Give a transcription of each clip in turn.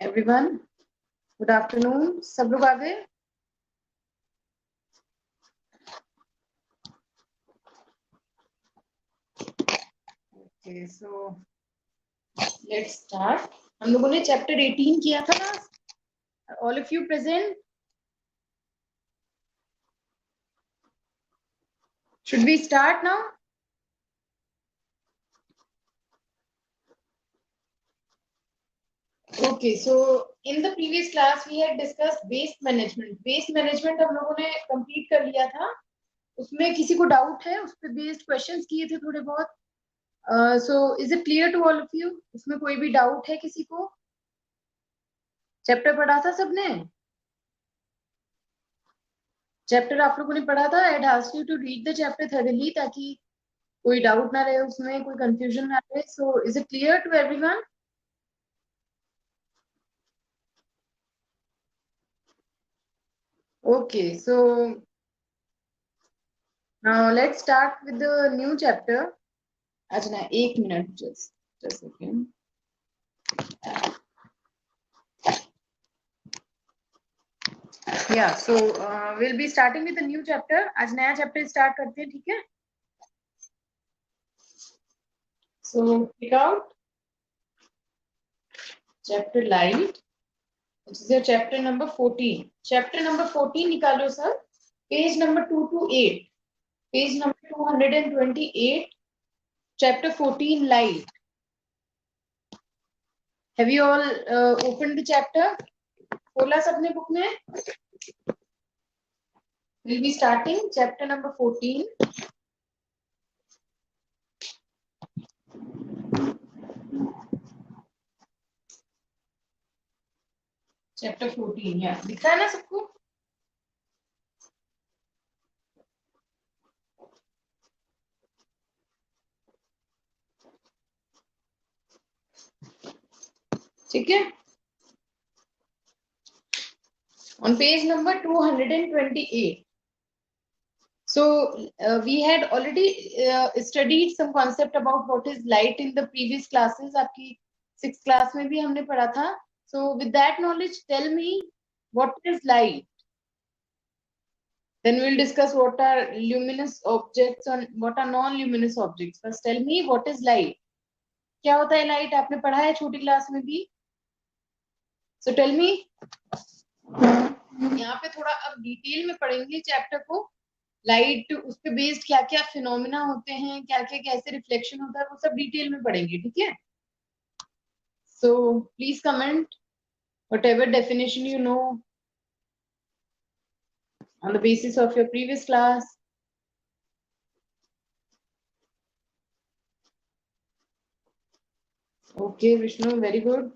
Everyone, good afternoon. सब लोग आ गए? Okay, so let's start. हम लोगों ने चैप्टर 18 किया था ना? All of you present? Should we start now? Okay, so in the previous class we had discussed waste management. Waste management हम लोगों ने कंप्लीट कर लिया था। उसमें किसी को डाउट है? उस पर बेस्ड क्वेश्चंस किए थे थोड़े बहुत। So is it clear to all of you? उसमें कोई भी डाउट है किसी को? चैप्टर पढ़ा था सबने? चैप्टर आप लोगों ने पढ़ा था? I asked you to read the chapter thoroughly ताकि कोई डाउट ना रहे, उसमें कोई कंफ्यूजन ना रहे। So is it clear to everyone? Okay, so now let's start with the new chapter. अच्छा ना, एक minute, just second. Yeah so will be starting with the new chapter. आज नया चैप्टर स्टार्ट करते हैं, ठीक है? So pick out chapter light, which is your chapter number 14. Chapter number 14 निकालो sir. Page number 228, page number 228, chapter 14 light. Have you all opened the chapter? खोला सबने book में? We'll be starting chapter number 14. Chapter 14 या दिखता है ना सबको? ठीक है। On page number 228. So we had already studied some concept about what is light in the previous classes. आपकी 6th class में भी हमने पढ़ा था. So with that knowledge, tell me what is light. Then we'll discuss what are luminous objects and what are non-luminous objects. First tell me what is light. क्या होता है light? आपने पढ़ा है छोटी क्लास में भी. So tell me. यहाँ पे थोड़ा अब डिटेल में पढ़ेंगे चैप्टर को। लाइट, उस पे बेस्ड क्या क्या फिनोमिना होते हैं, क्या क्या कैसे रिफ्लेक्शन होता है, वो सब डिटेल में पढ़ेंगे, ठीक है? So please comment whatever definition you know on the basis of your previous class. Okay, Vishnu, very good.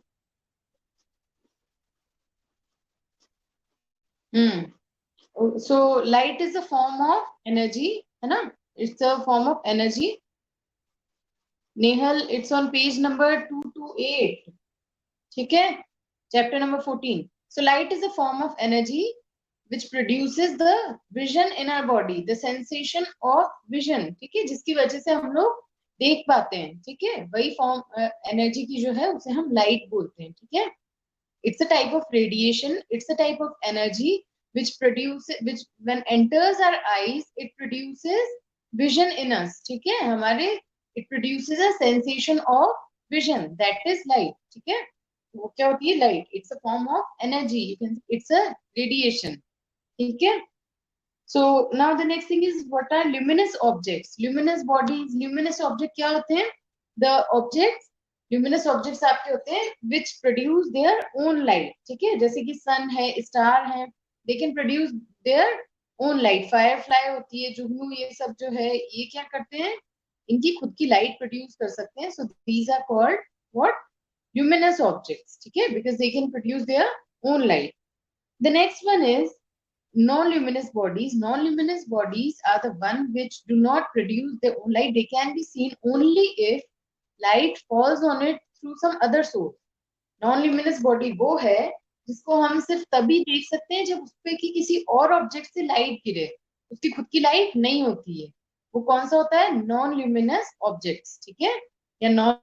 So light is a form of energy, है ना? It's a form of energy. Nehal, it's on page number 228. ठीक है? Chapter number 14. So light is a form of energy which produces the vision in our body, the sensation of vision. ठीक है? जिसकी वजह से हम लोग देख पाते हैं, ठीक है? वही फॉर्म एनर्जी की जो है उसे हम लाइट बोलते हैं, ठीक है? It's a type of radiation, it's a type of energy which when enters our eyes, it produces vision in us, ठीक है? हमारे it produces a sensation of vision, that is light, ठीक है? वो क्या होती है? Light. It's a form of energy, you can it's a radiation, ठीक है? So now the next thing is what are luminous objects, luminous bodies. Luminous object क्या होते हैं? द ऑब्जेक्ट्स, ल्यूमिनस ऑब्जेक्ट्स आपके होते हैं which produce their own light, ठीक है? जैसे कि सन है, स्टार है, they can produce their own light. Fire fly होती है, जुगनू, ये सब जो है ये क्या करते हैं? इनकी खुद की लाइट प्रोड्यूस कर सकते हैं. So these are called what? Luminous objects, ठीक है? Because they can produce their own light. The next one is non-luminous bodies. Non-luminous bodies are the one which do not produce their own light. They can be seen only if light falls on it through some other source. Non-luminous body वो है जिसको हम सिर्फ तभी देख सकते हैं जब उस पे की किसी और ऑब्जेक्ट से लाइट गिरे, उसकी खुद की लाइट नहीं होती है। वो कौन सा होता है? नॉन-ल्यूमिनस ऑब्जेक्ट्स, ठीक है? या नॉन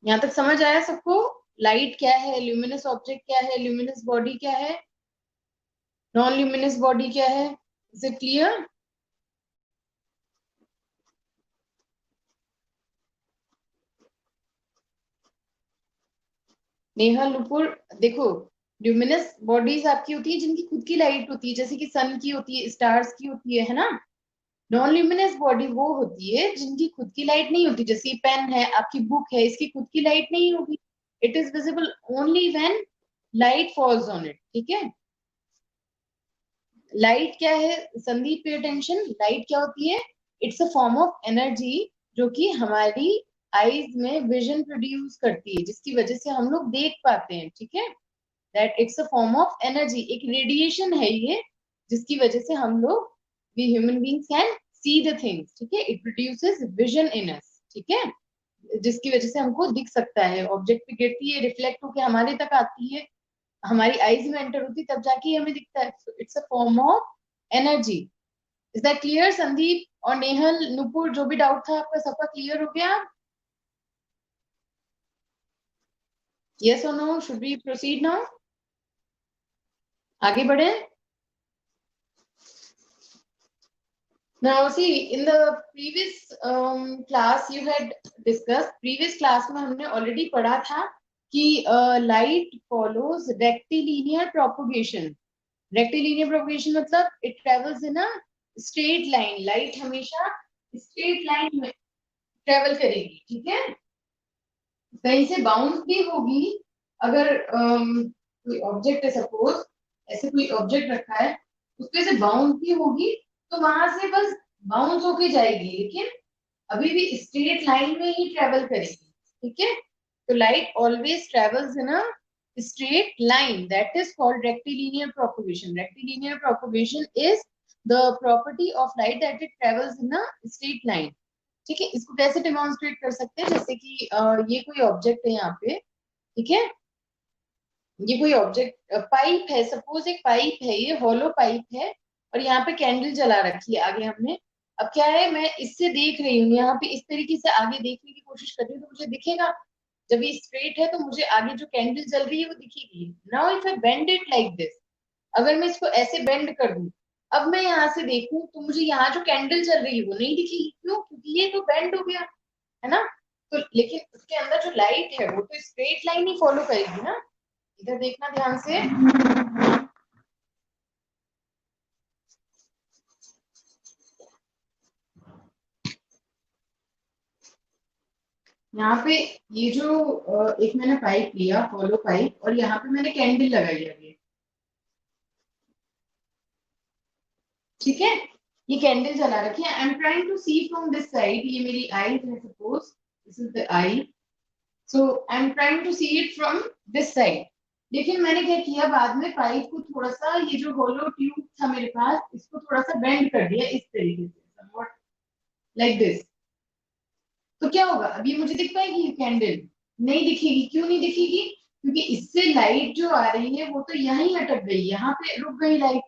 यहाँ तक समझ आया सबको? लाइट क्या है, ल्यूमिनस ऑब्जेक्ट क्या है, ल्यूमिनस बॉडी क्या है, नॉन ल्यूमिनस बॉडी क्या है? Is it clear? Neha, Nupur, देखो, ल्यूमिनस बॉडीज आपकी होती है जिनकी खुद की लाइट होती है, जैसे कि सन की होती है, स्टार्स की होती है ना। नॉन ल्यूमिनस बॉडी वो होती है जिनकी खुद की लाइट नहीं होती, जैसे पेन है, आपकी बुक है, इसकी खुद की लाइट नहीं होगी। It is visible only when light falls on it, ठीक है। लाइट क्या है संदीप, पे अटेंशन, लाइट क्या होती है? It's a form of energy जो कि हमारी आईज में विजन प्रोड्यूस करती है, जिसकी वजह से हम लोग देख पाते हैं, ठीक है। That it's a form of energy, एक रेडिएशन है ये, जिसकी वजह से हम लोग, we human beings can see the things, ठीक है। It produces vision in us, ठीक है, जिसकी वजह से हमको दिख सकता है, ऑब्जेक्ट पे गिरती है, रिफ्लेक्ट होकर हमारे तक आती है, हमारी आईज में एंटर होती है, तब जाके हमें दिखता है। It's a form of energy. Is that clear Sandeep और नेहल, नुपुर, जो भी डाउट था आपका सबका क्लियर हो गया? यस और no? Should we proceed now? आगे बढ़े? Now, see, in the previous class you had discussed, previous class में हमने already पढ़ा था कि light follows rectilinear propagation. Rectilinear propagation मतलब it travels in a straight line. Light हमेशा straight line में travel करेगी, ठीक है। कहीं से बाउंस भी होगी, अगर कोई ऑब्जेक्ट है, सपोज ऐसे कोई ऑब्जेक्ट रखा है, उसपे से बाउंस भी होगी, तो वहां से बस बाउंस होके जाएगी, लेकिन अभी भी स्ट्रेट लाइन में ही ट्रेवल करेगी, ठीक है। तो light always travels in a straight line, that is called rectilinear propagation. Rectilinear propagation is the property of light that it travels in a straight line, ठीक है। इसको कैसे डेमोन्स्ट्रेट कर सकते हैं, जैसे कि ये कोई ऑब्जेक्ट है यहाँ पे, ठीक है, ये कोई ऑब्जेक्ट पाइप है, सपोज एक पाइप है, ये हॉलो पाइप है, और यहाँ पे कैंडल जला रखी है आगे हमने। अब क्या है, मैं इससे देख रही हूँ यहाँ पे, इस तरीके से आगे देखने की कोशिश कर रही हूँ, तो मुझे दिखेगा, जब ये स्ट्रेट है तो मुझे आगे जो कैंडल जल रही है वो दिखेगी। Now if I bend it like this, अगर मैं इसको ऐसे बेंड कर दूं, अब मैं यहाँ से देखूं तो मुझे यहाँ जो कैंडल चल रही है वो नहीं दिखेगी, क्यों? क्योंकि ये तो बेंड हो गया, है ना। तो लेकिन उसके अंदर जो लाइट है वो तो स्ट्रेट लाइन ही फॉलो करेगी ना। इधर देखना ध्यान से, यहाँ पे ये जो एक मैंने पाइप लिया, हॉलो पाइप, और यहाँ पे मैंने कैंडल लगाई है, ठीक है। ये कैंडल जला रखी है, I am trying to see from this side, ये मेरी आई है, suppose this is the eye, so I am trying to see it from this side. लेकिन मैंने क्या किया, बाद में पाइप को थोड़ा सा, ये जो होलो ट्यूब था मेरे पास, इसको थोड़ा सा बेंड कर दिया इस तरीके से, लाइक दिस। तो क्या होगा, अब ये मुझे दिख पाएगी ये कैंडल? नहीं दिखेगी। क्यों नहीं दिखेगी? क्योंकि इससे लाइट जो आ रही है वो तो यहीं अटक गई, यहाँ पे रुक गई लाइट,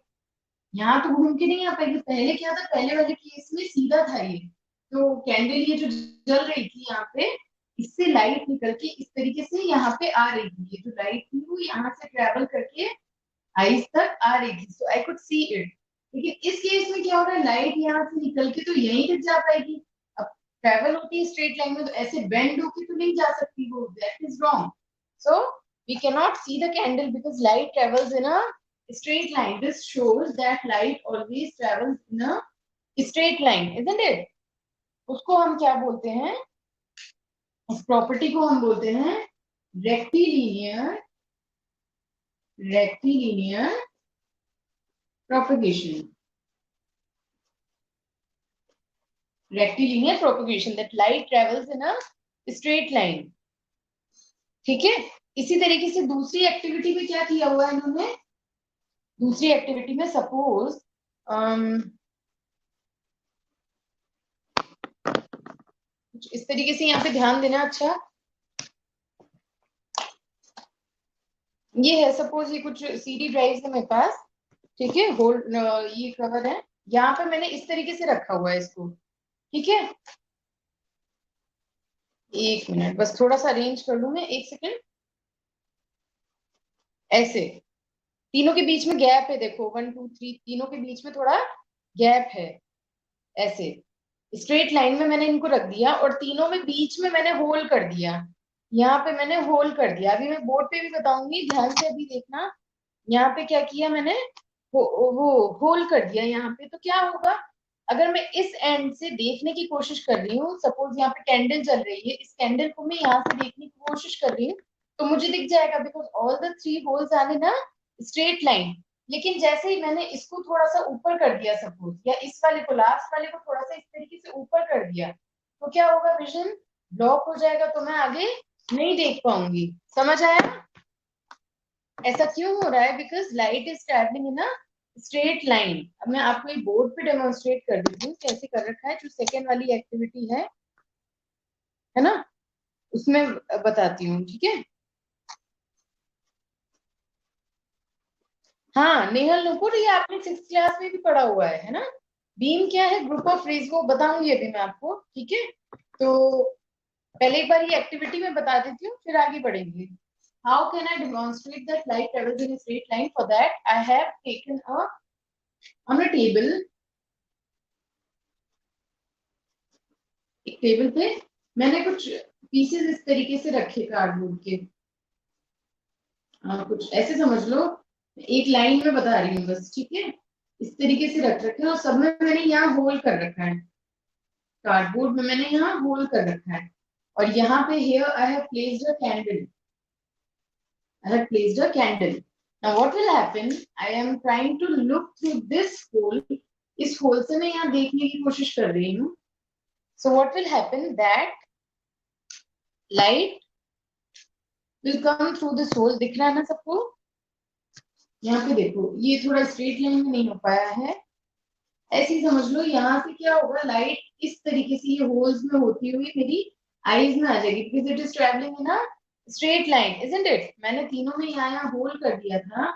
यहाँ तो घूम के नहीं आ पाएगी। पहले क्या था, पहले वाले केस में सीधा था ये, तो कैंडल ये जो जल रही थी यहाँ पे, इससे लाइट निकल के इस तरीके से यहाँ पे आ रही थी, ये जो लाइट थी वो यहाँ से ट्रेवल करके आईज तक आ रही थी, सो आई कुड सी इट। लेकिन इस केस में क्या हो रहा है, लाइट यहाँ से निकल के तो यहीं तक जा पाएगी। अब ट्रेवल होती है स्ट्रेट लाइन में, तो ऐसे बेंड होके तो नहीं जा सकती वो, that is wrong. So we can not see the candle because light travels in a straight line. This shows that light always travels in a straight line, isn't it? उसको हम क्या बोलते हैं, उस प्रॉपर्टी को हम बोलते हैं rectilinear, rectilinear propagation, rectilinear propagation, that light travels in a straight line, ठीक है। इसी तरीके से दूसरी एक्टिविटी में क्या किया हुआ है इन्होंने, दूसरी एक्टिविटी में सपोज इस तरीके से, यहाँ पे ध्यान देना, अच्छा ये है, सपोज ये कुछ सीडी ड्राइव है मेरे पास, ठीक है, होल्ड, ये कवर है, यहाँ पे मैंने इस तरीके से रखा हुआ है इसको, ठीक है। एक मिनट, बस थोड़ा सा अरेंज कर लूं मैं, एक सेकेंड। ऐसे तीनों के बीच में गैप है, देखो 1 2 3, तीनों के बीच में थोड़ा गैप है। ऐसे स्ट्रेट लाइन में मैंने इनको रख दिया और तीनों में बीच में मैंने होल कर दिया। यहाँ पे मैंने होल कर दिया, अभी मैं बोर्ड पे भी बताऊंगी, ध्यान से अभी देखना। यहाँ पे क्या किया मैंने, वो होल कर दिया यहाँ पे। तो क्या होगा, अगर मैं इस एंड से देखने की कोशिश कर रही हूँ, सपोज यहाँ पे कैंडल चल रही है, इस कैंडल को मैं यहाँ से देखने की कोशिश कर रही हूँ, तो मुझे दिख जाएगा, because all the 3 holes are in a straight line. लेकिन जैसे ही मैंने इसको थोड़ा सा ऊपर कर दिया सपोज, या इस वाले को, लास्ट वाले को थोड़ा सा इस तरीके से ऊपर कर दिया, तो क्या होगा, विजन ब्लॉक हो जाएगा, तो मैं आगे नहीं देख पाऊंगी। समझ आया? ऐसा क्यों हो रहा है, because light is travelling in a straight line. अब मैं आपको ये बोर्ड पे डेमोन्स्ट्रेट कर देती हूँ कैसे कर रखा है, जो सेकेंड वाली एक्टिविटी है ना, उसमें बताती हूँ, ठीक है। हाँ नेहल नुपुर, ये आपने 6th क्लास में भी पढ़ा हुआ है ना। बीम क्या है, ग्रुप ऑफ रेज, वो बताऊंगी अभी मैं आपको, ठीक है। तो पहले एक बार ये एक्टिविटी में बता देती हूँ, फिर आगे बढ़ेंगे। How can I demonstrate that light travels in straight line? For that I have taken a on a table, एक टेबल पे मैंने कुछ पीसेस इस तरीके से रखे कार्डबोर्ड के, कुछ ऐसे समझ लो, एक लाइन में बता रही हूँ बस, ठीक है। इस तरीके से रख रखे हैं और सब में मैंने यहाँ होल कर रखा है, कार्डबोर्ड में मैंने यहाँ होल कर रखा है। और यहाँ पे here I have placed a candle, I have placed a candle. Now what will happen? I am trying to look through this hole. इस होल से मैं यहाँ देखने की कोशिश कर रही हूँ. So what will happen? That light will come through this hole. दिख रहा है ना सबको? यहाँ पे देखो, ये थोड़ा स्ट्रेट लाइन में नहीं हो पाया है, ऐसे ही समझ लो। यहाँ से क्या होगा, लाइट इस तरीके से ये होल्स में होती हुई मेरी आईज में आ जाएगी, because it is travelling in a straight line, isn't it. मैंने तीनों में यहाँ होल कर दिया था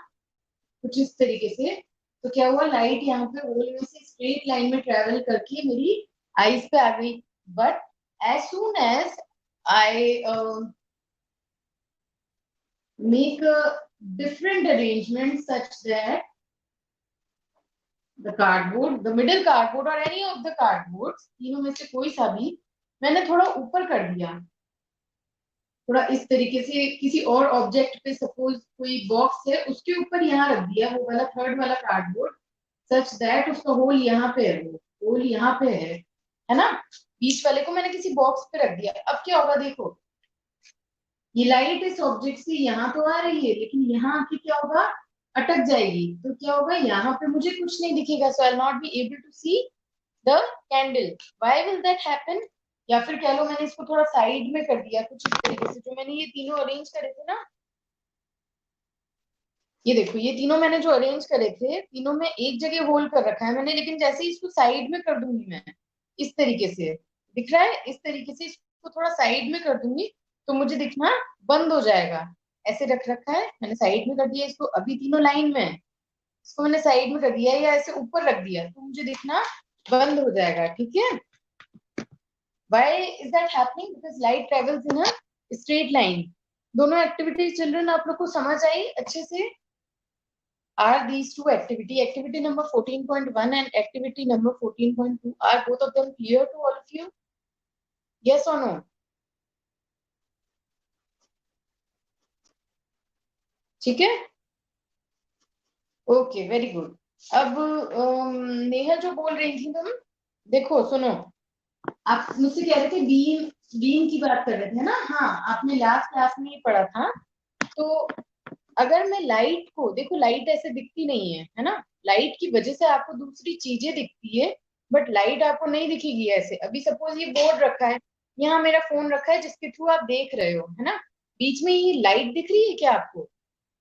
कुछ इस तरीके से, तो क्या हुआ, लाइट यहाँ पे होल में से स्ट्रेट लाइन में ट्रेवल करके मेरी आईज पे आ गई। But as soon as I make a different arrangement such that the cardboard, the middle cardboard और एनी ऑफ द कार्डबोर्ड, तीनों में से कोई सा भी मैंने थोड़ा ऊपर कर दिया, थोड़ा इस तरीके से किसी और ऑब्जेक्ट पे, सपोज कोई बॉक्स है उसके ऊपर यहाँ रख दिया वो वाला थर्ड वाला कार्डबोर्ड, सच दैट उसका होल यहाँ पे है, वो होल यहाँ पे है ना। बीच वाले को मैंने किसी बॉक्स पे रख दिया। अब क्या होगा देखो, ये लाइट इस ऑब्जेक्ट से यहाँ तो आ रही है, लेकिन यहाँ आके क्या होगा, अटक जाएगी। तो क्या होगा, यहाँ पे मुझे कुछ नहीं दिखेगा, so I will not be able to see the candle. Why will that happen? या फिर कह लो मैंने इसको थोड़ा साइड में कर दिया कुछ इस तरीके से, जो मैंने ये तीनों अरेंज करे थे ना, ये देखो, ये तीनों मैंने जो अरेंज करे थे, तीनों में एक जगह होल्ड कर रखा है मैंने, लेकिन जैसे ही इसको साइड में कर दूंगी मैं, इस तरीके से, दिख रहा है, इस तरीके से इसको थोड़ा साइड में कर दूंगी, तो मुझे दिखना बंद हो जाएगा। ऐसे रख रखा है मैंने, साइड में कर दिया इसको, अभी तीनों लाइन में है, इसको मैंने साइड में कर दिया या ऐसे ऊपर रख दिया, तो मुझे दिखना बंद हो जाएगा, ठीक है। Why is that happening? Because light travels in a straight line. दोनों एक्टिविटी चिल्ड्रन आप लोग को समझ आई अच्छे से? Are these two activity number 14.1 and activity number 14.2, are both of them clear to all of you? Yes or no? ठीक है, okay, very good. अब नेहा जो बोल रही थी तुम, देखो सुनो, आप मुझसे कह रहे थे बीम, बीम की बात कर रहे थे ना, हाँ आपने लास्ट क्लास में ही पढ़ा था। तो अगर मैं लाइट को देखो, लाइट ऐसे दिखती नहीं है ना, लाइट की वजह से आपको दूसरी चीजें दिखती है, बट लाइट आपको नहीं दिखेगी ऐसे। अभी सपोज ये बोर्ड रखा है, यहाँ मेरा फोन रखा है जिसके थ्रू आप देख रहे हो, है ना, बीच में ये लाइट दिख रही है क्या आपको?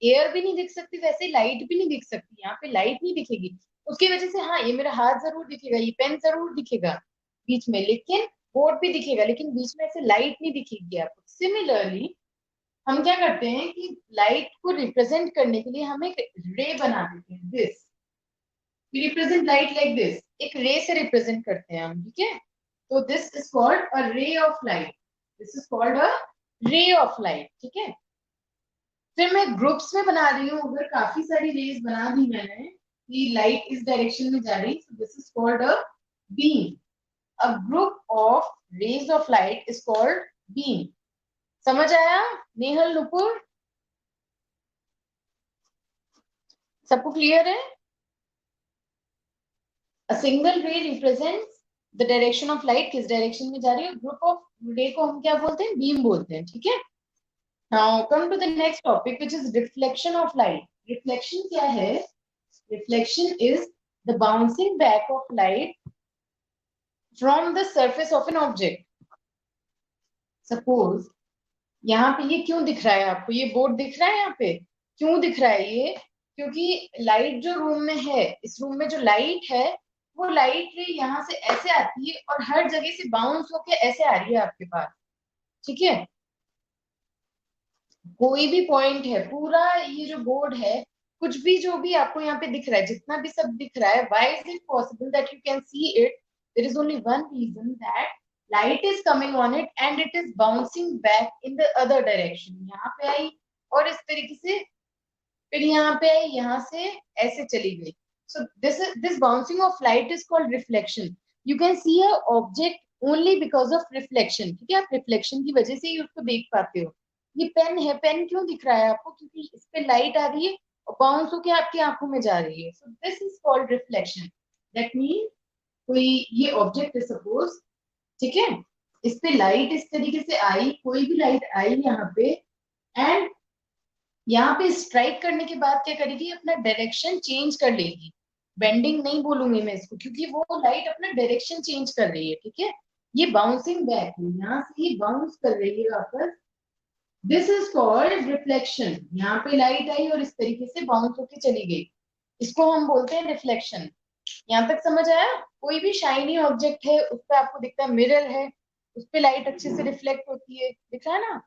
एयर भी नहीं दिख सकती, वैसे लाइट भी नहीं दिख सकती, यहाँ पे लाइट नहीं दिखेगी। उसकी वजह से हाँ, ये मेरा हाथ जरूर दिखेगा, ये पेन जरूर दिखेगा बीच में, लेकिन बोर्ड भी दिखेगा, लेकिन बीच में ऐसे लाइट नहीं दिखेगी आपको। सिमिलरली हम क्या करते हैं कि लाइट को रिप्रेजेंट करने के लिए हम एक रे बना देते हैं, this we represent light like this, एक रे से रिप्रेजेंट करते हैं हम, ठीक है। तो this is called a ray of light. This is called a ray of light, ठीक है। फिर मैं ग्रुप्स में बना रही हूँ, अगर काफी सारी रेज बना दी मैंने कि लाइट इस डायरेक्शन में जा रही, so this is called a beam. A group of rays of light is called beam. समझ आया नेहल, नुपुर, सबको क्लियर है? A single ray represents the direction of light, किस डायरेक्शन में जा रही है, ग्रुप ऑफ रे को हम क्या बोलते हैं, बीम बोलते हैं, ठीक है। Now come to the next topic which is reflection of light. Reflection क्या है? Reflection is the bouncing back of light from the surface of an object. Suppose यहाँ पे ये क्यों दिख रहा है आपको, ये बोर्ड दिख रहा है यहाँ पे, क्यों दिख रहा है ये? क्योंकि लाइट जो रूम में है, इस रूम में जो लाइट है, वो लाइट रे यहाँ से ऐसे आती है और हर जगह से बाउंस होके ऐसे आ रही है आपके पास, ठीक है। कोई भी पॉइंट है, पूरा ये जो बोर्ड है, कुछ भी जो भी आपको यहाँ पे दिख रहा है, जितना भी सब दिख रहा है, why is it possible that you can see it? There is only one reason, that light is coming on it and it is bouncing back in the other direction. यहाँ पे आई और इस तरीके से, फिर यहाँ पे आई, यहाँ से ऐसे चली गई. So this bouncing of light is called reflection. You can see a object only because of reflection. ठीक है, आप रिफ्लेक्शन की वजह से ही उसको देख पाते हो. ये पेन है, पेन क्यों दिख रहा है आपको? क्योंकि इस पे लाइट आ रही है और बाउंस होके आपकी आंखों में जा रही है. So this is called reflection. That means कोई ये ऑब्जेक्ट है सपोज, ठीक है, इस पे लाइट इस तरीके से आई, कोई भी लाइट आई यहाँ पे, एंड यहाँ पे स्ट्राइक करने के बाद क्या करेगी, अपना डायरेक्शन चेंज कर लेगी. बेंडिंग नहीं बोलूंगी मैं इसको, क्योंकि वो लाइट अपना डायरेक्शन चेंज कर रही है, ठीक है. ये बाउंसिंग बैक है, यहाँ से ये बाउंस कर रही है वापस. This is called reflection. यहाँ पे लाइट आई और इस तरीके से बाउंस होके चली गई, इसको हम बोलते हैं रिफ्लेक्शन. यहाँ तक समझ आया? कोई भी शाइनी ऑब्जेक्ट है, उस पर आपको दिखता है, मिरर है, उस पे लाइट अच्छे से रिफ्लेक्ट होती है, दिख रहा है ना,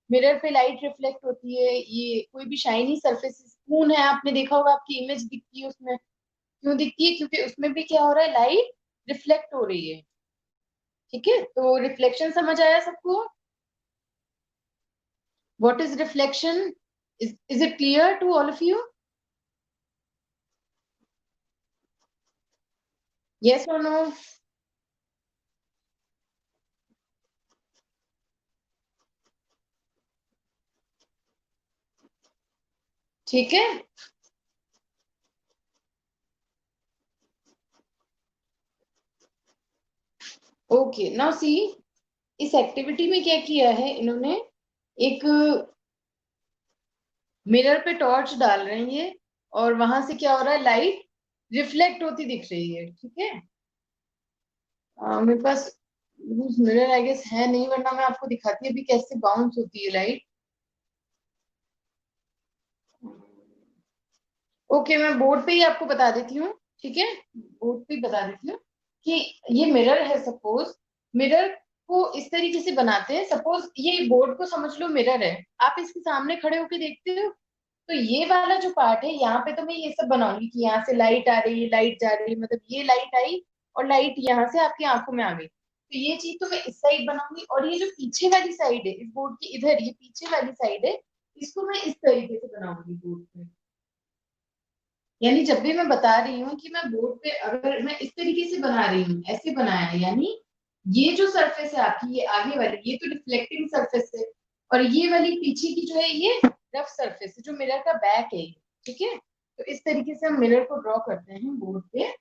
मिरर पे लाइट रिफ्लेक्ट होती है. ये कोई भी शाइनी सरफेस, स्पून है, आपने देखा होगा, आपकी इमेज दिखती है उसमें, क्यों दिखती है? क्योंकि उसमें भी क्या हो रहा है, लाइट रिफ्लेक्ट हो रही है, ठीक है. तो रिफ्लेक्शन समझ आया सबको? What is reflection? Is it clear to all of you? Yes और नो? ठीक है. ओके, नाउ सी, इस एक्टिविटी में क्या किया है इन्होंने, एक मिरर पे टॉर्च डाल रहे हैं ये, और वहां से क्या हो रहा है, लाइट रिफ्लेक्ट होती दिख रही है, ठीक है. मेरे पास मिरर आई गेस है नहीं, वरना मैं आपको दिखाती अभी कैसे बाउंस होती है लाइट. ओके, मैं बोर्ड पे ही आपको बता देती हूँ, ठीक है, बोर्ड पे ही बता देती हूँ कि ये मिरर है सपोज. मिरर को इस तरीके से बनाते हैं, सपोज ये बोर्ड को समझ लो मिरर है, आप इसके सामने खड़े होके देखते हो, तो ये वाला जो पार्ट है, यहाँ पे तो मैं ये सब बनाऊंगी कि यहाँ से लाइट आ रही है, लाइट जा रही है, मतलब ये लाइट आई और लाइट यहाँ से आपकी आंखों में आ गई, तो ये चीज तो मैं इस साइड बनाऊंगी. और ये जो पीछे वाली साइड है इस बोर्ड की, इधर ये पीछे वाली साइड है, इसको मैं इस तरीके से बनाऊंगी बोर्ड पे. यानी जब भी मैं बता रही हूँ कि मैं बोर्ड पे अगर मैं इस तरीके से बना रही हूँ, ऐसे बनाया है, यानी ये जो सरफेस है आपकी, ये आगे वाली, ये तो रिफ्लेक्टिंग सरफेस है, और ये वाली पीछे की जो है, ये रफ सरफेस है, जो मिरर का बैक है, ठीक है. तो इस तरीके से हम मिरर को ड्रॉ करते हैं बोर्ड पे.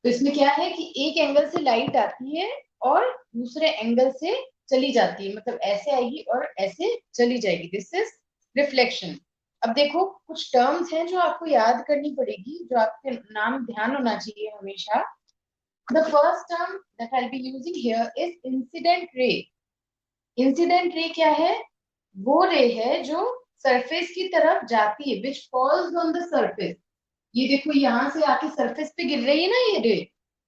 तो इसमें क्या है कि एक एंगल से लाइट आती है और दूसरे एंगल से चली जाती है, मतलब ऐसे आएगी और ऐसे चली जाएगी. This is reflection. अब देखो, कुछ टर्म्स हैं जो आपको याद करनी पड़ेगी, जो आपके नाम ध्यान होना चाहिए हमेशा. The first term that I be using here is incident ray. Incident ray क्या है? वो रे है जो सरफेस की तरफ जाती है, which falls on the surface. ये देखो, यहाँ से आके सरफेस पे गिर रही है ना ये रे.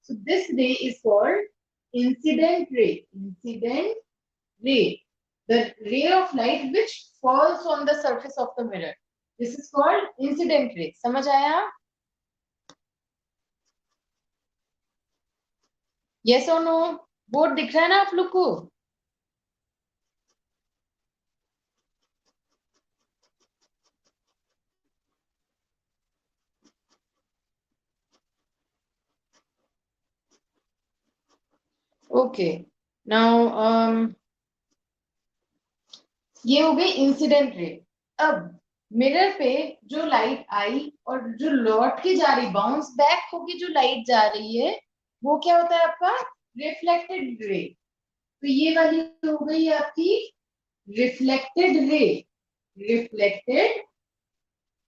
सो दिस रे is called incident ray. Incident ray, the ray of light which falls on the surface of the mirror, this is called incident ray. समझ आया? yes or no? बोर्ड दिख रहा है ना आप लोग को? ओके, नाउ ये हो गई इंसिडेंट रे। अब मिरर पे जो लाइट आई और जो लौट के जा रही, बाउंस बैक होके जो लाइट जा रही है, वो क्या होता है आपका? Reflected ray. तो ये वाली हो गई आपकी reflected ray. Reflected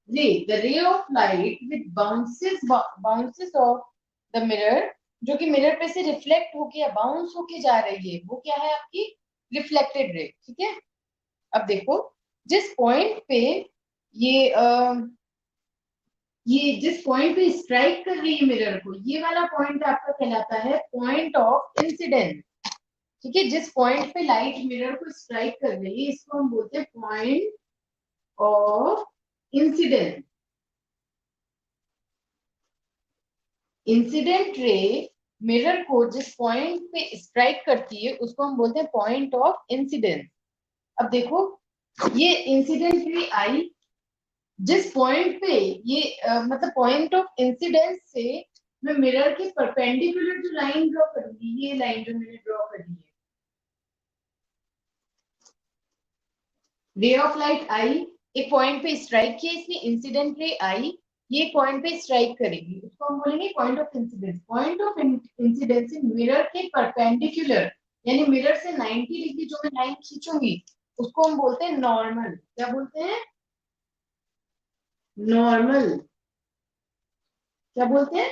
ray, the ray of light which bounces of the mirror, जो कि मिरर पे से रिफ्लेक्ट होके या बाउंस होके जा रही है, वो क्या है आपकी? Reflected ray. ठीक है, अब देखो, जिस पॉइंट पे ये ये जिस पॉइंट पे स्ट्राइक कर रही है मिरर को, ये वाला पॉइंट आपका कहलाता है पॉइंट ऑफ इंसिडेंस। ठीक है, जिस पॉइंट पे लाइट मिरर को स्ट्राइक कर रही है, इसको हम बोलते हैं point of incidence. Incident ray mirror को जिस पॉइंट पे स्ट्राइक करती है, उसको हम बोलते हैं पॉइंट ऑफ इंसिडेंस। अब देखो, ये इंसिडेंट रे आई, जिस पॉइंट पे ये मतलब पॉइंट ऑफ इंसिडेंस से मैं मिरर के परपेंडिकुलर जो लाइन ड्रॉ करूंगी, ये लाइन जो मैंने ड्रॉ करी है, रे ऑफ लाइट आई, एक पॉइंट पे स्ट्राइक किया, इसलिए इंसिडेंट रे आई, ये पॉइंट पे स्ट्राइक करेगी, उसको हम बोलेंगे point of incidence. Point of incidence mirror के परपेंडिकुलर, यानी मिरर से 90 डिग्री जो मैं लाइन खींचूंगी, उसको हम बोलते हैं नॉर्मल। क्या बोलते हैं? नॉर्मल। क्या बोलते हैं?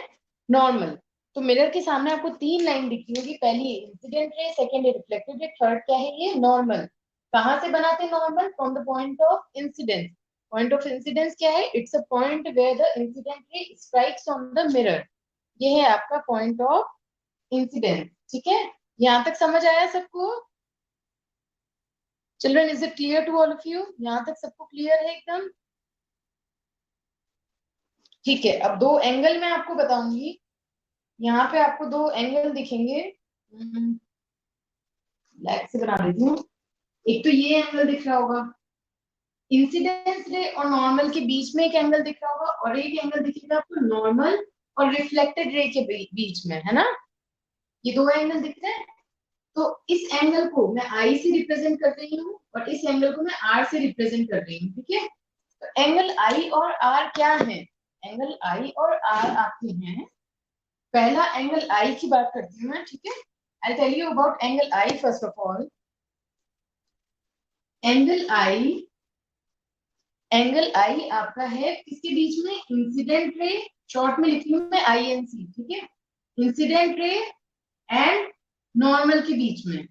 नॉर्मल। तो मिरर के सामने आपको तीन लाइन दिखी होगी, पहली इंसिडेंट रे, सेकंड है रिफ्लेक्टेड रे, थर्ड क्या है? ये नॉर्मल। कहाँ से बनाते हैं normal? From the point of incidence. Point of incidence क्या है? It's a point where the incident ray strikes on the mirror. ये है आपका पॉइंट ऑफ इंसिडेंस। ठीक है, यहाँ तक समझ आया सबको? Children, is it clear to all of you? यहाँ तक सबको क्लियर है एकदम? ठीक है, अब दो एंगल मैं आपको बताऊंगी। यहाँ पे आपको दो एंगल दिखेंगे, ब्लैक से बना देती हूँ। एक तो ये एंगल दिख रहा होगा, इंसिडेंस रे और नॉर्मल के बीच में एक एंगल दिख रहा होगा, और एक एंगल दिखेगा आपको नॉर्मल और रिफ्लेक्टेड रे के बीच में, है ना? ये दो एंगल दिख रहे हैं। तो इस एंगल को मैं आई से रिप्रेजेंट कर रही हूँ, और इस एंगल को मैं आर से रिप्रेजेंट कर रही हूँ। ठीक है, तो एंगल आई और आर क्या है? एंगल आई और आर आपके हैं, पहला एंगल आई की बात करती हूँ मैं। ठीक है, I tell you about angle I first of all. Angle I, angle I आपका है किसके बीच में? इंसिडेंट रे, शॉर्ट में लिख लूं मैं आईएनसी। ठीक है, इंसिडेंट रे एंड नॉर्मल के बीच में।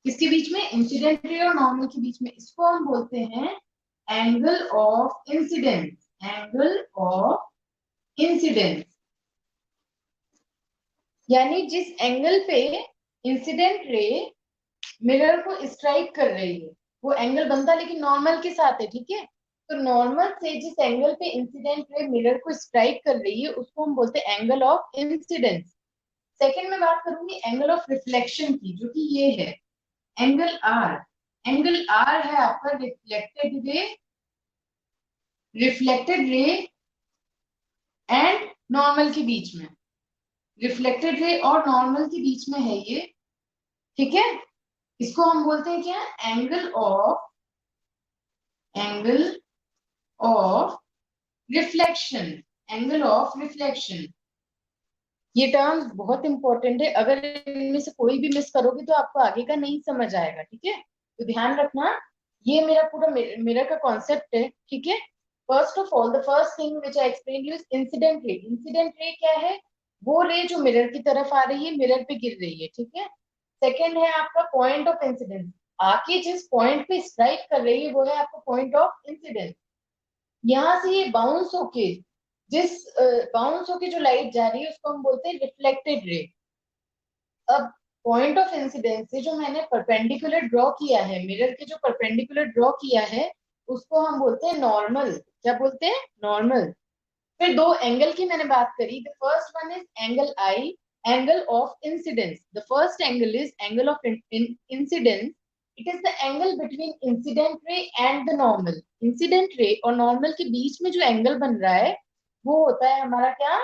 किसके बीच में? इंसिडेंट रे और नॉर्मल के बीच में। इसको हम बोलते हैं angle of incidence. Angle of incidence, यानी जिस एंगल पे इंसिडेंट रे मिरर को स्ट्राइक कर रही है, वो एंगल बनता लेकिन नॉर्मल के साथ है। ठीक है, तो नॉर्मल से जिस एंगल पे इंसिडेंट रे मिरर को स्ट्राइक कर रही है, उसको हम बोलते हैं एंगल ऑफ इंसिडेंस। सेकंड में बात करूंगी एंगल ऑफ रिफ्लेक्शन की, जो कि ये है एंगल आर। एंगल आर है आपका reflected ray, reflected ray and normal के बीच में। रिफ्लेक्टेड रे और नॉर्मल के बीच में है ये। ठीक है, इसको हम बोलते हैं क्या? Angle of reflection. Angle of reflection, ये टर्म्स बहुत इंपॉर्टेंट है, अगर इनमें से कोई भी मिस करोगे तो आपको आगे का नहीं समझ आएगा। ठीक है, तो ध्यान रखना, ये मेरा पूरा मिरर का कॉन्सेप्ट है। ठीक है, first of all the first thing which I explain you is incident ray. Incident ray क्या है? वो रे जो मिरर की तरफ आ रही है, मिरर पे गिर रही है। ठीक है, सेकेंड है आपका पॉइंट ऑफ इंसिडेंस, आके जिस पॉइंट पे स्ट्राइक कर रही है, वो है आपका पॉइंट ऑफ इंसिडेंस। यहाँ से ये बाउंस होके, जिस बाउंस होके जो लाइट जा रही है, उसको हम बोलते हैं रिफ्लेक्टेड रे। अब पॉइंट ऑफ इंसिडेंस से जो मैंने परपेंडिकुलर ड्रॉ किया है, मिरर के जो परपेंडिकुलर ड्रॉ किया है, उसको हम बोलते हैं नॉर्मल। क्या बोलते हैं? नॉर्मल। फिर दो एंगल की मैंने बात करी, the first one is angle I, angle of incidence. The first angle is angle of incidence. It is the angle between incident ray and the normal. Incident ray और नॉर्मल के बीच में जो एंगल बन रहा है, वो होता है हमारा क्या?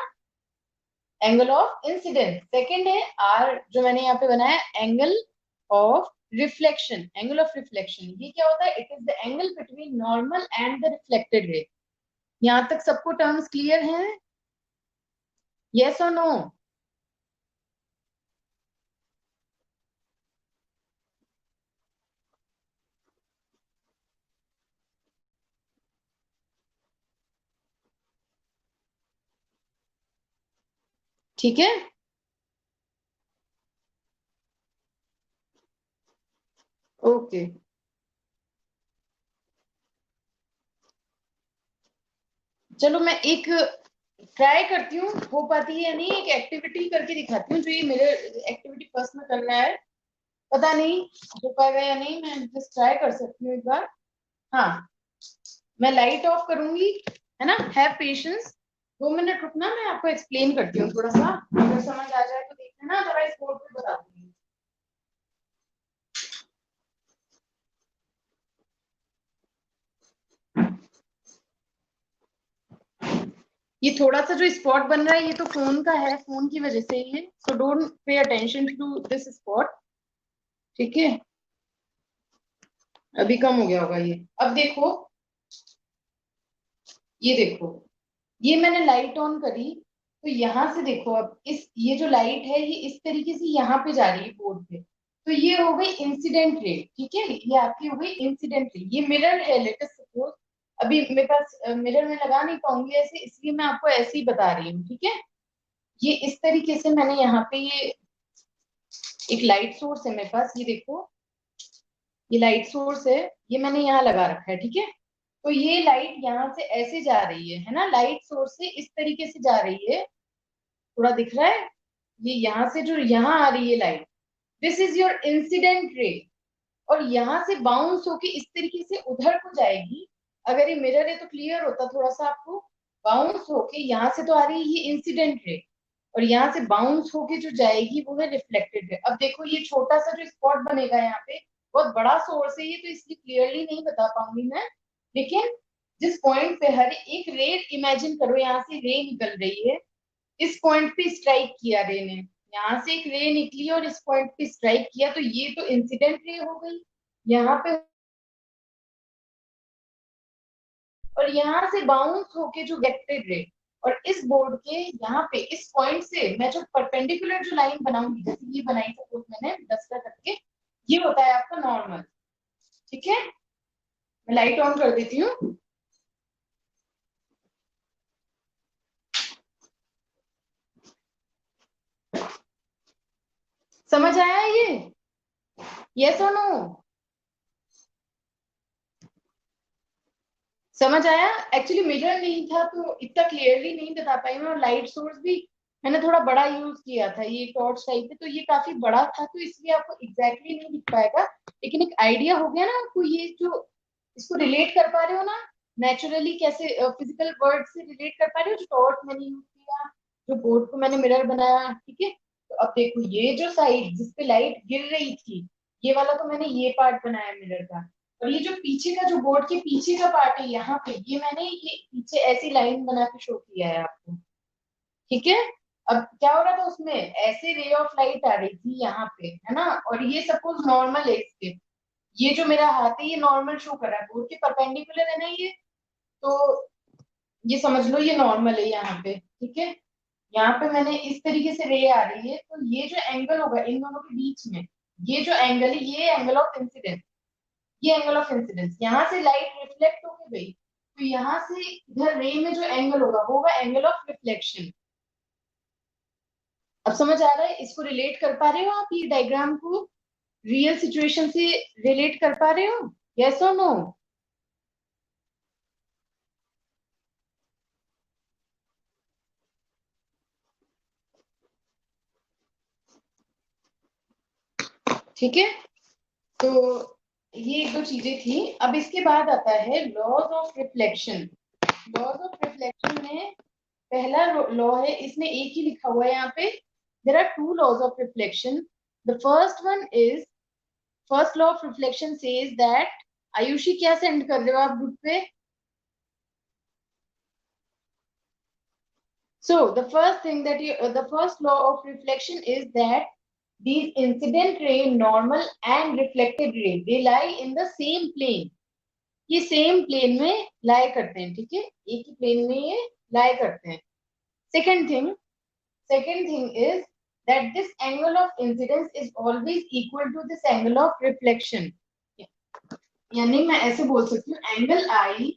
Angle of incidence. सेकंड है आर, जो मैंने यहाँ पे बनाया angle of reflection. Angle of reflection ये क्या होता है? It is the angle between normal and the reflected ray. यहाँ तक सबको टर्म्स क्लियर हैं? यस और नो? ठीक है, ओके। चलो मैं एक ट्राई करती हूँ, हो पाती है या नहीं, एक एक्टिविटी करके दिखाती हूँ। जो ये मेरे एक्टिविटी फर्स्ट में करना है, पता नहीं हो पाएगा या नहीं, मैं जस्ट ट्राई कर सकती हूँ एक बार। हाँ, मैं लाइट ऑफ करूंगी, है ना? हैव पेशेंस, 2 मिनट रुकना, मैं आपको एक्सप्लेन करती हूँ थोड़ा सा। अगर समझ आ जाए तो देखना ना, अदरवाइज बोर्ड पे बता दूंगी। ये थोड़ा सा जो स्पॉट बन रहा है ये तो फोन का है, फोन की वजह से ये, so don't pay attention to this spot, ठीक है? अभी कम हो गया होगा ये। अब देखो, ये देखो, ये मैंने लाइट ऑन करी, तो यहाँ से देखो, अब इस ये जो लाइट है ये इस तरीके से यहाँ पे जा रही है बोर्ड पे, तो ये हो गई इंसिडेंट रे, ठीक है? ये आपकी हो गई इंसिडेंट रे। ये मिरर है, लेटेस्ट सपोज, अभी मेरे पास मिरर में लगा नहीं पाऊंगी ऐसे, इसलिए मैं आपको ऐसे ही बता रही हूँ, ठीक है? ये इस तरीके से मैंने यहाँ पे, ये एक लाइट सोर्स है मेरे पास, ये देखो, ये लाइट सोर्स है, ये मैंने यहाँ लगा रखा है, ठीक है? तो ये लाइट यहाँ से ऐसे जा रही है ना? लाइट सोर्स से इस तरीके से जा रही है, थोड़ा दिख रहा है? ये यहाँ से जो यहाँ आ रही है light, this is your incident ray, और यहाँ से बाउंस होके इस तरीके से उधर को जाएगी। अगर ये मिरर है तो क्लियर होता थोड़ा सा आपको। बाउंस होके यहाँ से तो आ रही है ये इंसिडेंट रे, और यहाँ से बाउंस होके जो जाएगी वो है रिफ्लेक्टेड रे। अब देखो, ये छोटा सा जो स्पॉट बनेगा यहाँ पे, बहुत बड़ा सोर्स है ये, तो इसलिए क्लियरली नहीं बता पाऊंगी मैं, लेकिन जिस पॉइंट पे हर एक रे, इमेजिन करो यहाँ से रे निकल रही है, इस पॉइंट पे स्ट्राइक किया रे ने, यहाँ से एक रे निकली और इस पॉइंट पे स्ट्राइक किया, तो ये तो इंसिडेंट रे हो गई यहाँ पे, और यहाँ से बाउंस होके जो रिफ्लेक्टेड रे, और इस बोर्ड के यहाँ पे इस पॉइंट से मैं जो परपेंडिकुलर जो लाइन बनाऊंगी, जैसे ये बनाई सपोज मैंने 10 का करके, ये होता है आपका नॉर्मल, ठीक है? मैं लाइट ऑन कर देती हूँ। समझ आया ये? यस और नो? समझ आया? एक्चुअली मिरर नहीं था तो इतना क्लियरली नहीं बता पाई मैं, और लाइट सोर्स भी मैंने थोड़ा बड़ा यूज किया था, ये टॉर्च टाइप है तो ये काफी बड़ा था, तो इसलिए आपको एग्जैक्टली नहीं दिख पाएगा, लेकिन एक आइडिया हो गया ना आपको। ये जो इसको रिलेट कर पा रहे हो ना, नेचुरली कैसे फिजिकल वर्ड से रिलेट कर पा रहे हो, जो टॉर्च मैंने यूज किया, जो बोर्ड को मैंने मिरर बनाया, ठीक है? तो अब देखो, ये जो साइड जिसपे लाइट गिर रही थी, ये वाला तो मैंने ये पार्ट बनाया मिरर का, और ये जो पीछे का, जो बोर्ड के पीछे का पार्ट है यहाँ पे, ये मैंने ये पीछे ऐसी लाइन बना के शो किया है आपको, ठीक है? अब क्या हो रहा था उसमें, ऐसे रे ऑफ लाइट आ रही थी यहाँ पे, है ना? और ये सपोज नॉर्मल है इसके, ये जो मेरा हाथ है ये नॉर्मल शो कर रहा है, बोर्ड के परपेंडिकुलर है ना ये, तो ये समझ लो ये नॉर्मल है यहाँ पे, ठीक है? यहाँ पे मैंने इस तरीके से रे आ रही है, तो ये जो एंगल होगा इन दोनों के बीच में, ये जो एंगल है ये एंगल ऑफ इंसिडेंस, ये एंगल ऑफ इंसिडेंस, यहाँ से लाइट रिफ्लेक्ट होके गई, तो यहाँ से इधर रे में जो एंगल होगा वो होगा एंगल ऑफ रिफ्लेक्शन। अब समझ आ रहा है? इसको रिलेट कर पा रहे हो आप, ये डायग्राम को रियल सिचुएशन से रिलेट कर पा रहे हो? यस और नो? ठीक है, तो ये एक दो चीजें थी। अब इसके बाद आता है laws of reflection. Laws of reflection में पहला लॉ है, इसमें एक ही लिखा हुआ है यहाँ पे, there are two laws of reflection. The first one is, first law of reflection says that, Ayushi क्या सेंड कर रहे हो आप ग्रुप पे? So the first thing that the first law of reflection is that these incident ray, normal and reflected ray, they lie in the same plane. ये same plane में लाई करते हैं, ठीक है, एक ही प्लेन में ये लाई करते हैं. Second thing is that this angle of incidence is always equal to this angle of reflection. यानी मैं ऐसे बोल सकती हूँ, angle I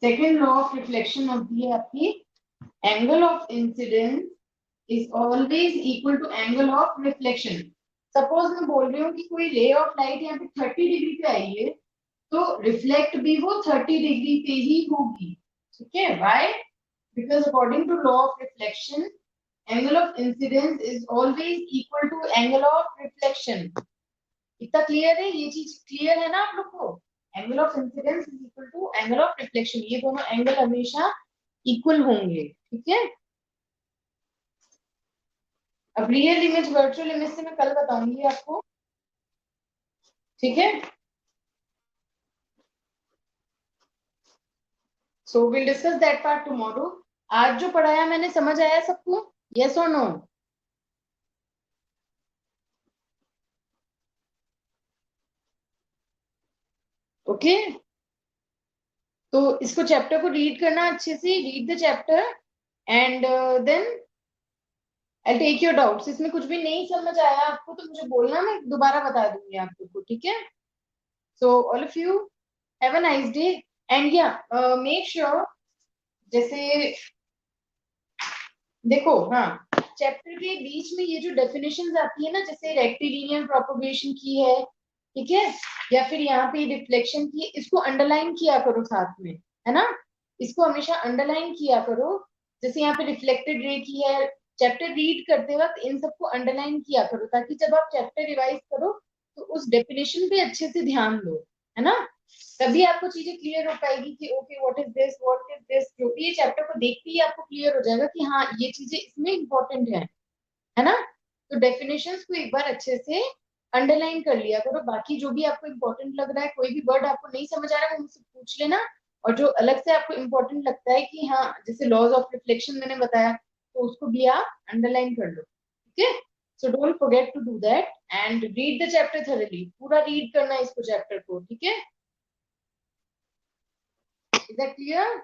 second law of reflection of the आपकी angle of incidence is always equal to angle of reflection. Suppose मैं बोल रही हूँ कि कोई रे ऑफ लाइट यहाँ पे 30 डिग्री पे आई है, तो रिफ्लेक्ट भी वो 30 डिग्री पे ही होगी, ठीक है. Why? Because according to law of reflection angle of incidence is always equal to angle of reflection. इतना क्लियर है? ये चीज क्लियर है ना आप लोग को? Angle of incidence is equal to angle of reflection, ये दोनों एंगल हमेशा इक्वल होंगे, ठीक है. अब रियल इमेज वर्चुअल इमेज से मैं कल बताऊंगी आपको, ठीक है. So will discuss that part tomorrow. आज जो पढ़ाया मैंने समझ आया सबको? यस और नो? ओके. तो इसको चैप्टर को रीड करना अच्छे से, read the chapter and then I take your doubts. इसमें कुछ भी नहीं समझ आया आपको तो मुझे बोलना, मैं दोबारा बता दूंगी आप लोग को, ठीक है. So all of you have a nice day and या मेक श्योर, जैसे देखो, हाँ, चैप्टर के बीच में ये जो डेफिनेशंस आती है ना, जैसे रेक्टिलिनियर प्रोपगेशन की है, ठीक है, या फिर यहाँ पे रिफ्लेक्शन की, इसको अंडरलाइन किया करो साथ में, है ना. इसको हमेशा अंडरलाइन किया करो. जैसे यहाँ पे रिफ्लेक्टेड रे की है, चैप्टर रीड करते वक्त इन सबको अंडरलाइन किया करो, ताकि जब आप चैप्टर रिवाइज करो तो उस डेफिनेशन पे अच्छे से ध्यान दो, है ना. तभी आपको चीजें क्लियर हो पाएगी कि okay what is this, what is this. क्योंकि ये चैप्टर को देखते ही आपको क्लियर हो जाएगा कि हाँ ये चीजें इसमें इंपॉर्टेंट है ना. तो डेफिनेशंस को एक बार अच्छे से अंडरलाइन कर लिया करो. बाकी जो भी आपको इंपॉर्टेंट लग रहा है, कोई भी वर्ड आपको नहीं समझ आ रहा है, वो मुझसे पूछ लेना. और जो अलग से आपको इंपॉर्टेंट लगता है कि हाँ, जैसे लॉज ऑफ रिफ्लेक्शन मैंने बताया, तो उसको भी आप अंडरलाइन कर लो, ठीक है. So don't forget to do that and read the chapter thoroughly. पूरा रीड करना है इसको, चैप्टर को, ठीक है. Is that clear?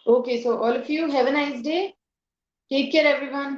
Okay, so all of you have a nice day. Take care, everyone.